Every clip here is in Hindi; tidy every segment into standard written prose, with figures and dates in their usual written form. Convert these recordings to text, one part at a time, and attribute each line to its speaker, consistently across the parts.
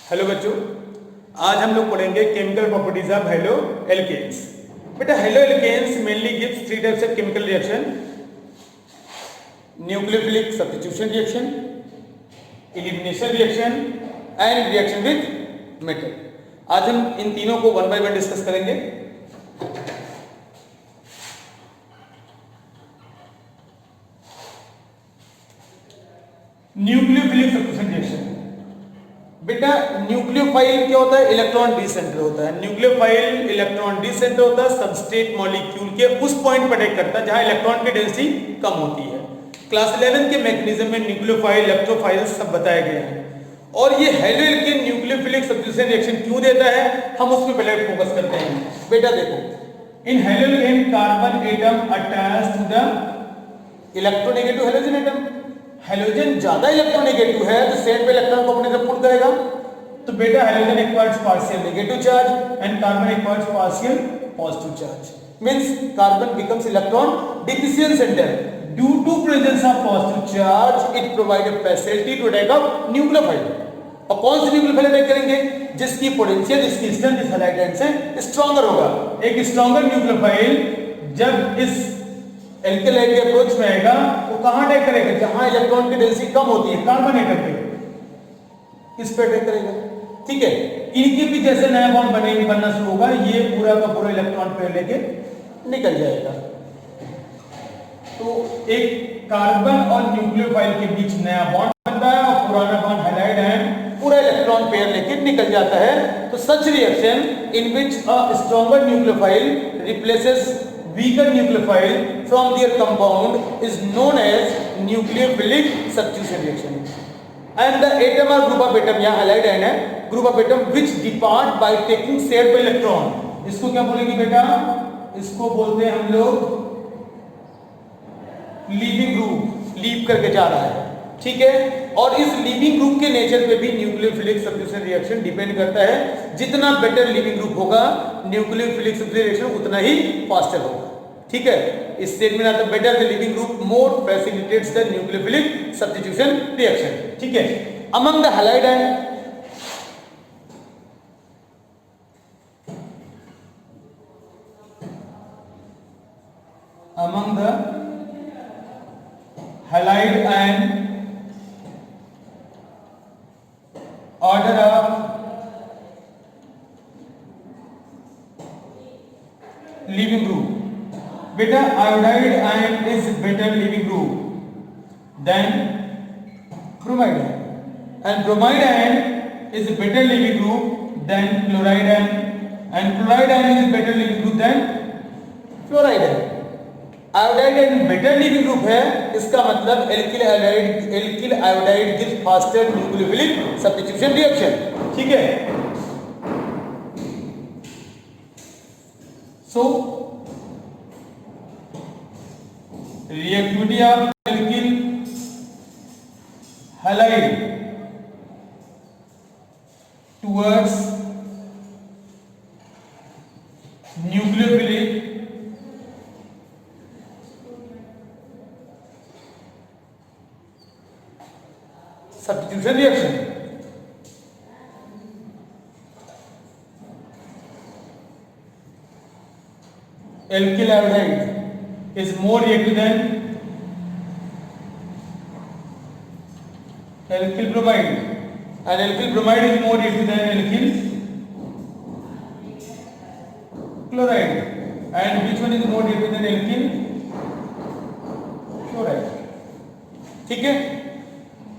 Speaker 1: हेलो बच्चों, आज हम लोग पढ़ेंगे chemical properties of haloalkanes. बेटा haloalkanes mainly gives three types of chemical reaction: nucleophilic substitution reaction, elimination reaction and reaction with metal. आज हम इन तीनों को वन बाय वन डिस्कस करेंगे। न्यूक्लियोफिलिक सब्स्टिट्यूशन रिएक्शन, बेटा न्यूक्लियोफाइल क्या होता है? इलेक्ट्रॉन डिसेंटर होता है। न्यूक्लियोफाइल इलेक्ट्रॉन डिसेंटर होता है सबस्ट्रेट मॉलिक्यूल के उस पॉइंट पर अटैक करता है जहां इलेक्ट्रॉन की डेंसिटी कम होती है। क्लास 11 के मैकेनिज्म में न्यूक्लियोफाइल, इलेक्ट्रोफाइल सब बताए गए हैं। और ये halo alkane nucleophilic substitution reaction क्यों देता है, हम उस पर पहले फोकस करते हैं। बेटा देखो, इन haloalkane carbon atom attach to the electronegative halogen atom. Halogen ज्यादा इलेक्ट्रोनेगेटिव है तो सेट पे इलेक्ट्रॉन को अपने तरफ पुल करेगा। तो बेटा halogen acquires partial negative charge and carbon acquires partial positive charge. Means carbon becomes electron deficient centre due to presence of positive charge. It provide a facility to attack of nucleophile. और कौन सी न्यूक्लियोफाइल अटैक करेंगे? जिसकी पोटेंशियल, जिसकी स्ट्रेंथ इस हैलाइड एंड से स्ट्रॉन्गर होगा। एक स्ट्रॉन्गर न्यूक्लियोफाइल जब इस एल्केलाइड के अप्रोच में आएगा वो कहां अटैक करेगा? जहां इलेक्ट्रॉन की डेंसिटी कम होती है, कार्बन एटम पे, इस पे अटैक करेगा। ठीक है, इनके भी जैसे नया बॉन्ड बनना शुरू होगा, ये पूरा का पूरा इलेक्ट्रॉन पे लेके निकल जाएगा। तो एक कार्बन और न्यूक्लियोफाइल के बीच नया बॉन्ड बनता है और पुराना बॉन्ड हैलाइड एंड पूरा इलेक्ट्रॉन पेयर लेके निकल जाता है। तो such reaction in which a stronger nucleophile replaces weaker nucleophile from their compound is known as nucleophilic substitution reaction. And the atom or group of atom, यहाँ halide ion है, group of atom which depart by taking shared by electron. इसको क्या बोलेंगे बेटा? इसको बोलते हैं हम लोग लीविंग ग्रुप, लीव करके जा रहा है। ठीक है, और इस लीविंग ग्रुप के नेचर पे भी न्यूक्लियोफिलिक सब्स्टिट्यूशन रिएक्शन डिपेंड करता है। जितना बेटर लीविंग ग्रुप होगा, न्यूक्लियोफिलिक सब्स्टिट्यूशन रिएक्शन उतना ही फास्टर होगा। ठीक है, इस स्टेटमेंट आता है better the leaving group more facilitates the nucleophilic substitution reaction. ठीक है, among the halide and among the halide and order of living group. Beta iodide ion is better living group than bromide ion, and bromide ion is a better living group than chloride ion, and chloride ion is a better living group than fluoride ion. Iodide and better leaving group है, इसका मतलब alkyl iodide gives faster nucleophilic substitution reaction. ठीक है, so reactivity of alkyl halide towards nucleophilic substitution reaction. Alkyl iodide is more reactive than alkyl bromide, and alkyl bromide is more reactive than alkyl chloride. And which one is more reactive than alkyl chloride? ठीक है,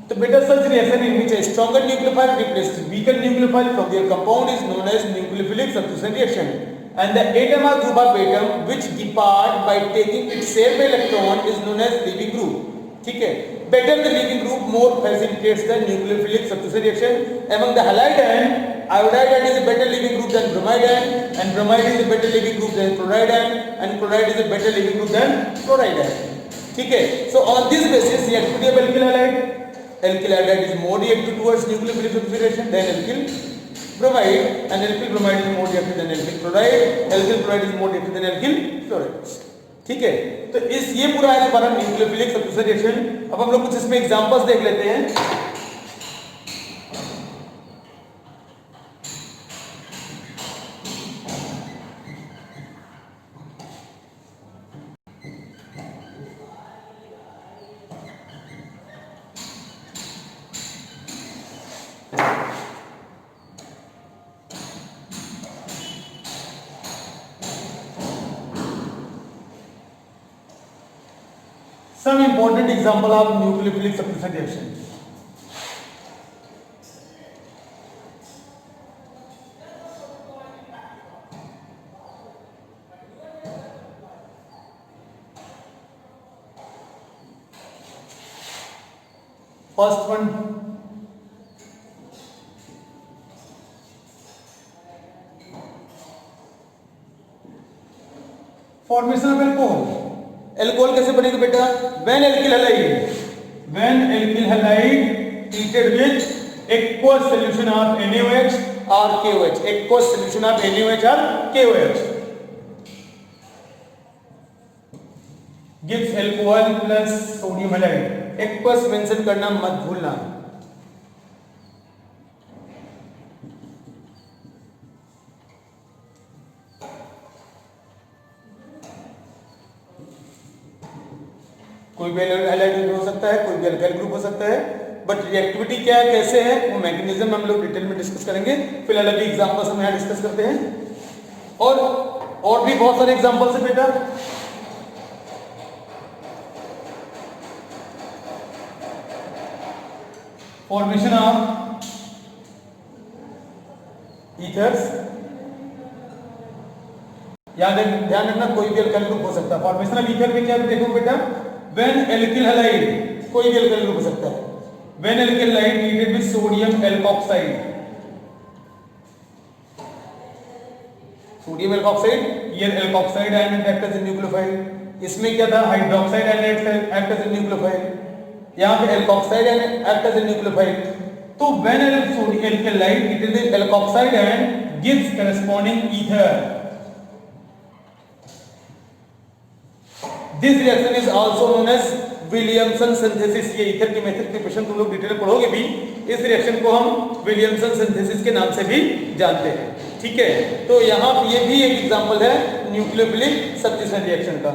Speaker 1: तो बेटा such reaction in which a stronger nucleophile replaces weaker nucleophile from their compound is known as nucleophilic substitution reaction. And the atom or group of atom which depart by taking its share by electron is known as leaving group. ठीक है, better the leaving group more facilitates the nucleophilic substitution reaction. Among the halide ion, iodide ion is a better leaving group than bromide ion, and bromide is a better leaving group than chloride ion, and chloride is a better leaving group than fluoride ion. ठीक है, so on this basis reactivity of alkyl halide, alkyl iodide is more reactive towards nucleophilic substitution than alkyl bromide, and alkyl bromide is more reactive than alkyl chloride. Alkyl chloride is more reactive than alkyl fluoride. ठीक है, तो इस ये पूरा है हमारा न्यूक्लियोफिलिक सब्स्टिट्यूशन रिएक्शन। अब हम लोग कुछ इसमें एग्जांपल्स देख लेते हैं। Some important example of nucleophilic substitution reaction. First one, formation of alcohol. Alcohol कैसे बनेगा बेटा? When alkyl halide treated with aqueous solution of NaOH or KOH. Aqueous solution of NaOH or KOH gives alcohol plus sodium halide. Aqueous mention करना मत भूलना। कोई भी हैलाइड ग्रुप हो सकता है, कोई भी अल्काइल ग्रुप हो सकता है, बट रिएक्टिविटी क्या है, कैसे है, वो मैकेनिज्म हम लोग डिटेल में डिस्कस करेंगे। फिलहाल अभी एग्जांपल्स हम यहाँ डिस्कस करते हैं और भी बहुत सारे एग्जांपल्स है बेटा। फॉर्मेशन ऑफ ईथर्स, ध्यान रखना कोई भी अल्काइल ग्रुप हो सकता है। फॉर्मेशन ऑफ ईथर में क्या देखो बेटा, व्हेन एल्किल हैलाइड, कोई भी अल्काइल ग्रुप हो सकता है। When alkyl halide treated with sodium alkoxide, sodium alkoxide, here alkoxide ion act as a nucleophile. इसमें क्या था, hydroxide ion act as a nucleophile, यहाँ पे alkoxide ion act as a nucleophile. तो when alkyl halide treated with alkoxide ion gives corresponding ether. This reaction is also known as Williamson synthesis। ये ईथर की मेथड प्रिपरेशन तुम लोग डिटेल पढ़ोगे भी। इस रिएक्शन को हम विलियमसन सिंथेसिस के नाम से भी जानते हैं, ठीक है। तो यहाँ ये भी एक एग्जांपल है न्यूक्लियोफिलिक सब्स्टिट्यूशन रिएक्शन का।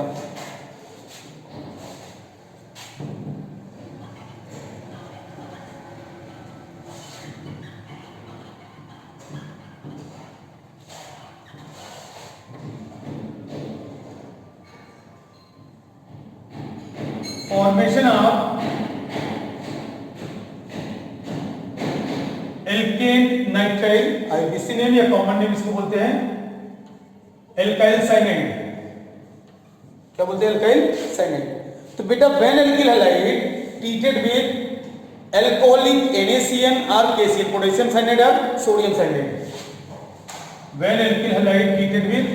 Speaker 1: Formation of alkene nitrile, IUPAC name या कॉमन नेम इसको बोलते हैं एल्काइल साइनाइड। क्या बोलते हैं, एल्काइल साइनाइड। तो बेटा when alkyl halide treated with alcoholic NaCN और KCl, पोटेशियम साइनाइड और sodium cyanide. When alkyl halide treated with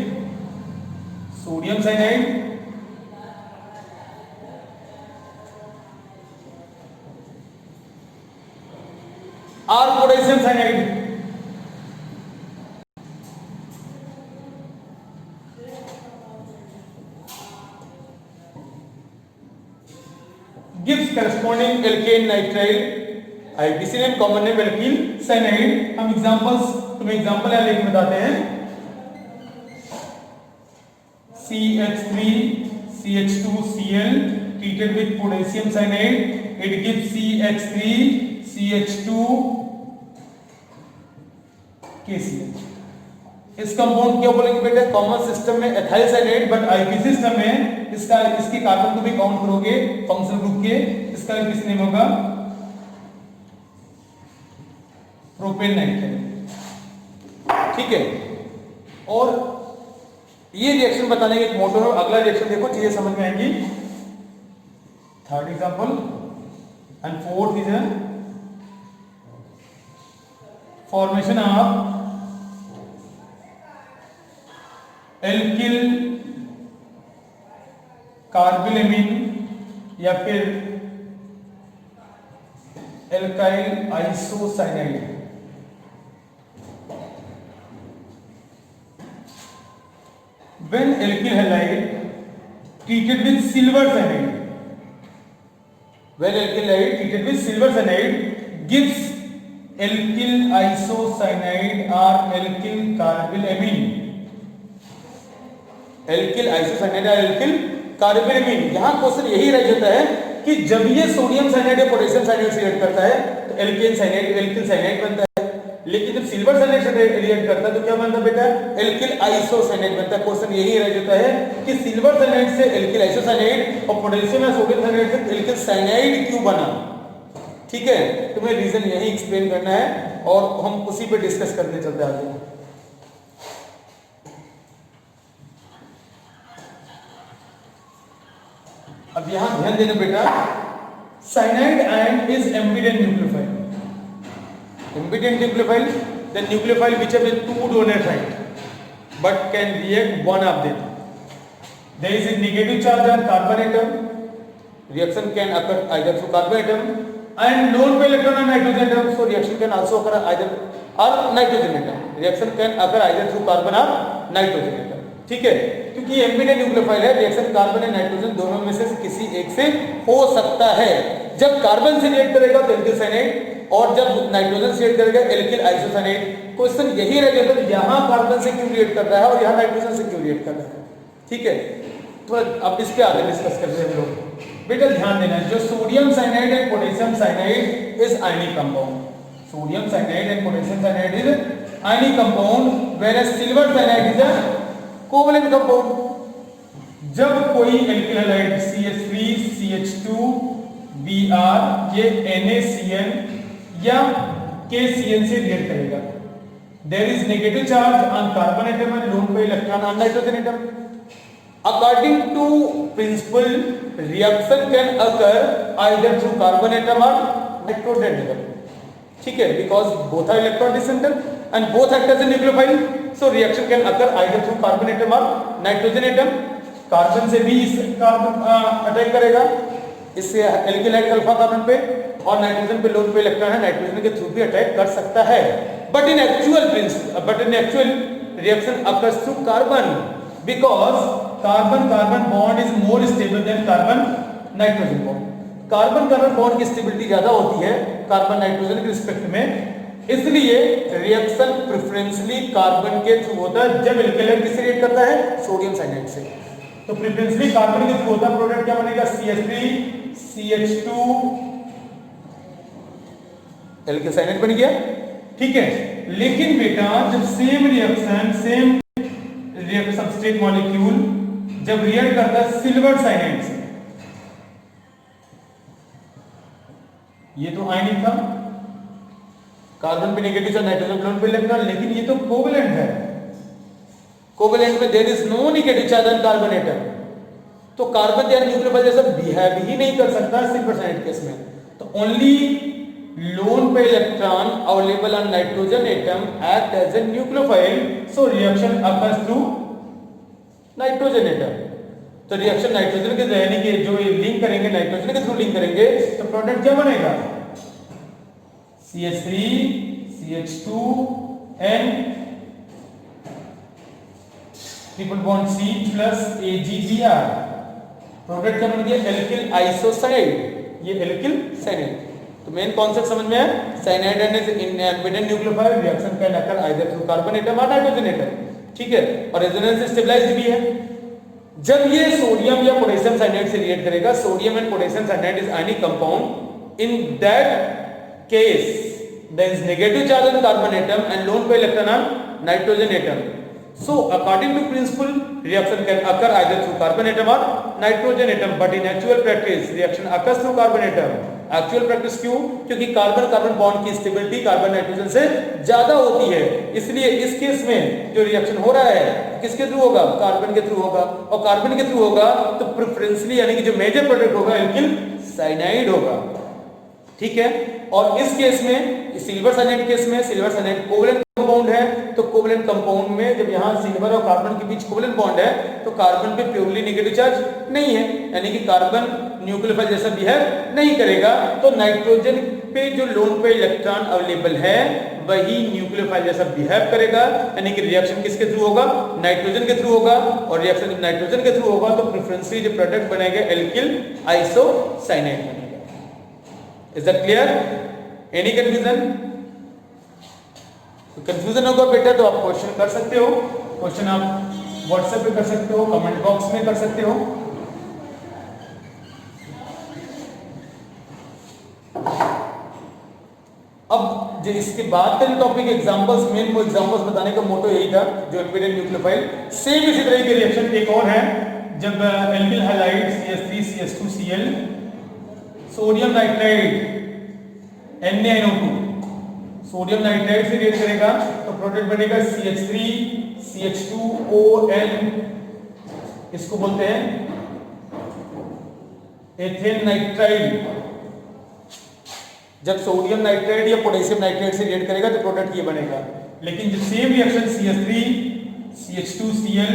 Speaker 1: sodium cyanide और potassium cyanide, gives corresponding alkane nitrile, IUPAC name common name alkyl cyanide. हम एग्जांपल्स, तुम्हें एग्जांपल यहाँ लिख बताते हैं। CH3 CH2Cl treated with potassium cyanide, it gives CH3 CH2 KCl। इस कंपाउंड क्या बोलेंगे बेटा, कॉमन सिस्टम में ethyl cyanide, but IPC system में इसके कार्बन को भी काउंट करोगे फंक्शनल ग्रुप के, इसका आईपीसी नेम होगा प्रोपेन नाइट्राइल, ठीक है। और ये रिएक्शन बताने के एक मोटो है। अगला रिएक्शन देखो, चीजें समझ में आएंगी। Third example and fourth is formation of alkyl carbylamine या फिर alkyl isocyanide. When alkyl halide treated with silver cyanide, when alkyl halide treated with silver cyanide gives alkyl isocyanide or alkyl carbylamine। alkyl isocyanide और alkyl carbylamine, यहाँ क्वेश्चन यही रह जाता है कि जब ये सोडियम साइनाइड या पोटेशियम साइनाइड से रिएक्ट करता है तो एल्केन साइनाइड, एल्किल साइनाइड बनता है। लेकिन जब सिल्वर साइनाइड से रिएक्ट करता है तो क्या बनता है बेटा, एल्किल आइसोसाइनाइड बनता है। क्वेश्चन यही रह जाता है कि सिल्वर साइनाइड से एल्किल आइसोसाइनाइड और पोटेशियम या सोडियम साइनाइड से एल्किल साइनाइड क्यों बना, ठीक है, तुम्हें रीजन यही एक्सप्लेन करना है और हम उसी पे डिस्कस करने चलते हैं आगे। अब यहां ध्यान देना बेटा, cyanide ion is ambient nucleophile. Ambident nucleophile, the nucleophile which have two donor site but can react one of them. There is a negative charge on carbon atom. Reaction can occur either through carbon atom and lone pair electron on nitrogen atom. So reaction can also occur either or nitrogen atom. Reaction can occur either through carbon or nitrogen atom. ठीक है, क्योंकि एम्बिडेंट न्यूक्लियोफाइल है, रिएक्शन कार्बन और नाइट्रोजन दोनों में से किसी एक से हो सकता है। जब कार्बन से रिएक्ट करेगा तो एल्किल साइनाइड और जब नाइट्रोजन से रिएक्ट करेगा एल्किल आइसोसाइनाइड। क्वेश्चन यही रह जाता है यहां कार्बन से क्यों रिएक्ट कर रहा है और यहां नाइट्रोजन से क्यों रिएक्ट कर रहा है, ठीक है। तो अब इस पे आगे डिस्कस करते हैं हम लोग। बेटा ध्यान देना, जो sodium cyanide and potassium cyanide is ionic compound. Sodium cyanide and potassium cyanide is ionic compound, whereas silver cyanide is a covalent compound. जब कोई alkyl halide CH3 CH2 Br ये NaCN या KCN से रिएक्ट करेगा, there is negative charge on carbon atom and lone pair electron on nitrogen atom. According to principle, reaction can occur either through carbon atom or nitrogen atom, ठीक है, because both are electron decenter and both act as a nucleophile. So reaction can occur either through carbon atom or nitrogen atom. Carbon से भी इस कार्बन अटैक करेगा, इससे एल्किल हाइड अल्फा कार्बन पे, और नाइट्रोजन पे लोन पे इलेक्ट्रॉन है, नाइट्रोजन के थ्रू भी अटैक कर सकता है। But in actual reaction occurs through carbon because carbon carbon bond is more stable then carbon nitrogen bond. Carbon carbon bond की स्टेबिलिटी ज्यादा होती है कार्बन नाइट्रोजन के रिस्पेक्ट में, इसलिए रिएक्शन प्रेफरेंसली कार्बन के थ्रू होता है। जब एल्किल हाइड किससे रिएक्ट करता है, सोडियम साइनाइड से, तो प्रेफरेंसली कार्बन के थ्रू होता है। प्रोडक्ट क्या बनेगा, CH3 CH2 एल्किल साइनाइड बन गया, ठीक है। लेकिन बेटा जब सेम रिएक्शन सबस्ट्रेट मॉलिक्यूल जब रिएक्ट करता है सिल्वर साइनाइड से, ये तो आयनिक था, कार्बन पे negative charge, nitrogen lone pair electron, लेकिन ये तो कोवलेंट है। कोवलेंट में there is no negative charge on carbon atom, तो कार्बन या न्यूक्लियोफाइल जैसा बिहेव ही नहीं कर सकता सिल्वर साइनाइड केस में। तो only lone pair electron available on nitrogen atom act as a nucleophile, so reaction occurs through nitrogen atom. तो रिएक्शन नाइट्रोजन के यानी कि जो ये लिंक करेंगे नाइट्रोजन के थ्रू लिंक करेंगे, तो प्रोडक्ट क्या बनेगा, CH3 CH2 N triple bond C plus AgBr, product क्या बन गया, एल्किल आइसोसाइनाइड, ये एल्किल साइनाइड। तो मेन कॉन्सेप्ट समझ में है, cyanide and ambient nucleophile, reaction can occur either through carbon atom और नाइट्रोजन एटम, ठीक है, और रेजोनेंस स्टेबलाइज्ड भी है। जब ये सोडियम या पोटेशियम साइनाइड से रिएक्ट करेगा, sodium and potassium cyanide is ionic compound, in that case there is negative charge on carbon atom and lone pair electron on nitrogen atom. So according to principle, reaction can occur either through carbon atom or nitrogen atom, but in actual practice reaction occurs through carbon atom. Actual practice क्यों, क्योंकि कार्बन कार्बन बॉन्ड की स्टेबिलिटी कार्बन नाइट्रोजन से ज्यादा होती है, इसलिए इस केस में जो रिएक्शन हो रहा है किसके थ्रू होगा, कार्बन के थ्रू होगा, और कार्बन के थ्रू होगा तो प्रेफरेंसली यानी कि जो मेजर प्रोडक्ट होगा एल्किल साइनाइड होगा, ठीक है। और इस केस में सिल्वर साइनाइड केस में, सिल्वर साइनाइड कोवलेंट कंपाउंड है, तो कोवलेंट कंपाउंड में जब यहाँ सिल्वर और कार्बन के बीच कोवलेंट बॉन्ड है, तो कार्बन पे प्योरली नेगेटिव चार्ज नहीं है, यानी कि कार्बन न्यूक्लियोफाइल जैसा बिहेव नहीं करेगा। तो नाइट्रोजन पे जो लोन पे इलेक्ट्रॉन अवेलेबल है वही न्यूक्लियोफाइल जैसा बिहेव करेगा, यानी कि रिएक्शन किसके थ्रू होगा, नाइट्रोजन के थ्रू होगा, और रिएक्शन जब नाइट्रोजन के थ्रू होगा तो प्रेफरेंसली जो प्रोडक्ट बनेगा एल्किल आइसोसाइनाइड बनेगा। Is that clear? Any confusion? Confusion होगा बेटा तो आप क्वेश्चन कर सकते हो, क्वेश्चन आप व्हाट्सएप पे कर सकते हो, कमेंट बॉक्स में कर सकते हो। अब जो इसके बाद का जो टॉपिक एग्जांपल्स, मेन वो एग्जांपल्स बताने का मोटो यही था, जो एल्केन न्यूक्लियोफाइल। सेम इसी तरह के रिएक्शन एक और है, जब alkyl halide CH3 CH2Cl sodium nitride NaNO2 sodium nitride से रिएक्ट करेगा तो प्रोडक्ट बनेगा CH3 CH2ON, इसको बोलते हैं एथेन नाइट्राइड। जब सोडियम नाइट्राइड या पोटेशियम नाइट्राइड से रिएक्ट करेगा तो प्रोडक्ट ये बनेगा। लेकिन जब same reaction CH3 CH2Cl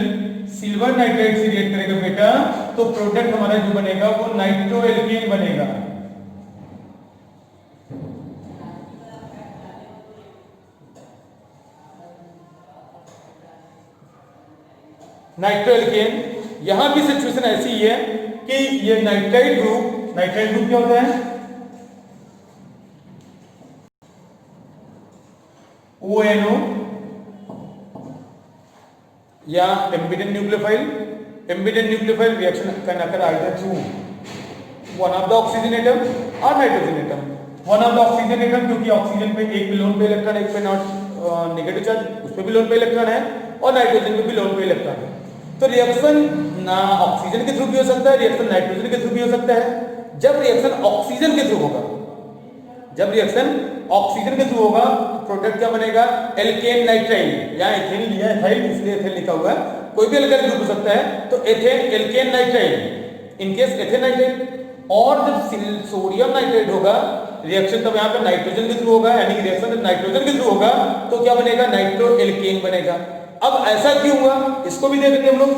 Speaker 1: silver nitride से रिएक्ट करेगा बेटा, तो प्रोडक्ट हमारा जो बनेगा वो नाइट्रोएल्केन बनेगा। नाइट्रोएल्केन, यहां भी सिचुएशन ऐसी ही है कि ये नाइट्राइड ग्रुप क्या होता है? ONO या ambident nucleophile. Ambident nucleophile reaction can occur either through one of the oxygen atom और nitrogen atom. One of the oxygen atom, क्योंकि ऑक्सीजन पे एक भी लोन पे इलेक्ट्रॉन, एक पे नॉट नेगेटिव चार्ज, उस पे भी लोन पे इलेक्ट्रॉन है, और नाइट्रोजन पे भी लोन पे इलेक्ट्रॉन है। तो रिएक्शन ना ऑक्सीजन के थ्रू भी हो सकता है, रिएक्शन नाइट्रोजन के थ्रू भी हो सकता है। जब रिएक्शन ऑक्सीजन के थ्रू होगा, जब रिएक्शन ऑक्सीजन के थ्रू होगा, प्रोडक्ट क्या बनेगा? Alkene nitride. यहाँ एथेन लिया है, एथाइल, इसलिए एथेन लिखा हुआ है, कोई भी अल्काइल ग्रुप हो सकता है, तो ethane alkane nitride, in case ethane nitride. और जब सोडियम नाइट्राइड होगा रिएक्शन, तब यहाँ पे नाइट्रोजन के थ्रू होगा, यानी कि रिएक्शन जब नाइट्रोजन के थ्रू होगा तो क्या बनेगा? नाइट्रो एल्केन बनेगा। अब ऐसा क्यों हुआ, इसको भी देख लेते हैं हम लोग।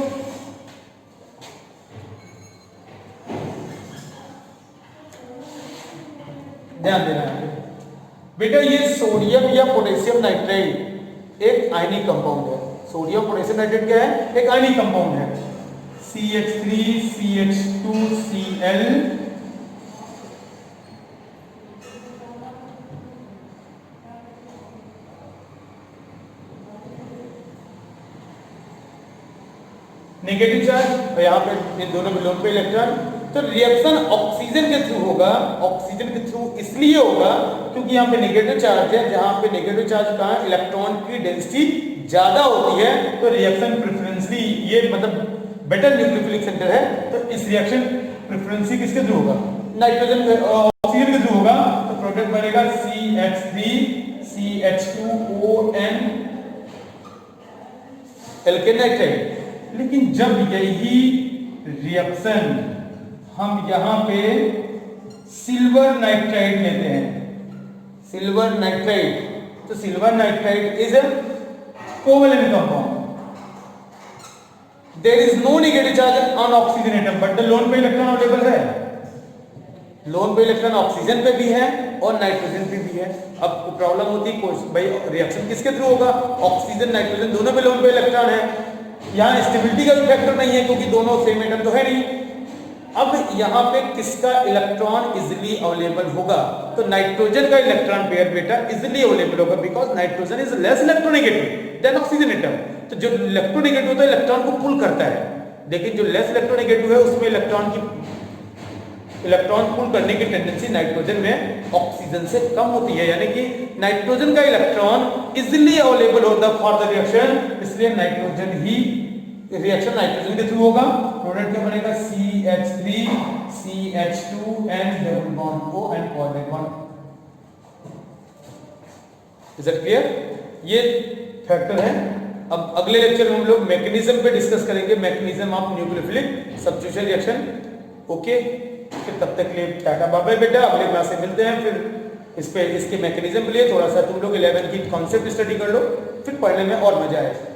Speaker 1: ध्यान देना है बेटा, ये सोडियम या पोटेशियम नाइट्राइड एक आयनिक कंपाउंड है। सोडियम पोटेशियम नाइट्राइड क्या है? एक आयनिक कंपाउंड है। CH3 CH2Cl नेगेटिव चार्ज, यहाँ पे इन दोनों लोन पे इलेक्ट्रॉन। तो रिएक्शन ऑक्सीजन के थ्रू होगा। ऑक्सीजन के थ्रू इसलिए होगा क्योंकि यहाँ पे नेगेटिव चार्ज है, जहां पे नेगेटिव चार्ज का इलेक्ट्रॉन की डेंसिटी ज्यादा होती है, तो रिएक्शन प्रेफरेंसली, ये मतलब बेटर न्यूक्लियोफिलिक सेंटर है, तो इस रिएक्शन प्रेफरेंसली किसके थ्रू होगा? नाइट्रोजन ऑक्सीजन के थ्रू होगा। तो प्रोडक्ट बनेगा CH3 CH2ON एल्केन नाइट्राइड। लेकिन जब यही रिएक्शन हम यहां पे सिल्वर नाइट्राइड लेते हैं, सिल्वर नाइट्राइड, तो silver nitride is a covalent compound. There is no negative charge on oxygen atom, but the lone pair electron available है। लोन पे इलेक्ट्रॉन ऑक्सीजन पे भी है और नाइट्रोजन पे भी है। अब प्रॉब्लम होती है भाई रिएक्शन किसके थ्रू होगा? ऑक्सीजन नाइट्रोजन दोनों पे लोन पे इलेक्ट्रॉन है। यहाँ स्टेबिलिटी का भी फैक्टर नहीं है क्योंकि दोनों सेम एटम तो है नहीं। अब यहाँ पे किसका इलेक्ट्रॉन इजिली अवेलेबल होगा? तो नाइट्रोजन का इलेक्ट्रॉन पेयर बेटा इजिली अवेलेबल होगा, because nitrogen is less electronegative than oxygen atom. तो जो इलेक्ट्रोनेगेटिव होता है इलेक्ट्रॉन को पुल करता है, लेकिन जो लेस इलेक्ट्रोनेगेटिव है उसमें इलेक्ट्रॉन पुल करने की टेंडेंसी नाइट्रोजन में ऑक्सीजन से कम होती है। यानी कि नाइट्रोजन का इलेक्ट्रॉन इजिली अवेलेबल होता है फॉर द रिएक्शन, इसलिए नाइट्रोजन ही रिएक्शन नाइट्रोजन के थ्रू होगा। प्रोडक्ट क्या बनेगा? CH3 CH2 and double bond O and covalent bond। Is it clear? ये फैक्टर है। अब अगले लेक्चर में हम लोग मैकेनिज्म पे डिस्कस करेंगे, mechanism of nucleophilic substitution reaction. Okay, फिर तब तक के लिए टाटा बाय बाय बेटा, अगले क्लास में मिलते हैं। फिर इस पे इसके मैकेनिज्म के लिए थोड़ा सा तुम लोग 11 की कॉन्सेप्ट स्टडी कर लो, फिर पढ़ने में और मजा आएगा।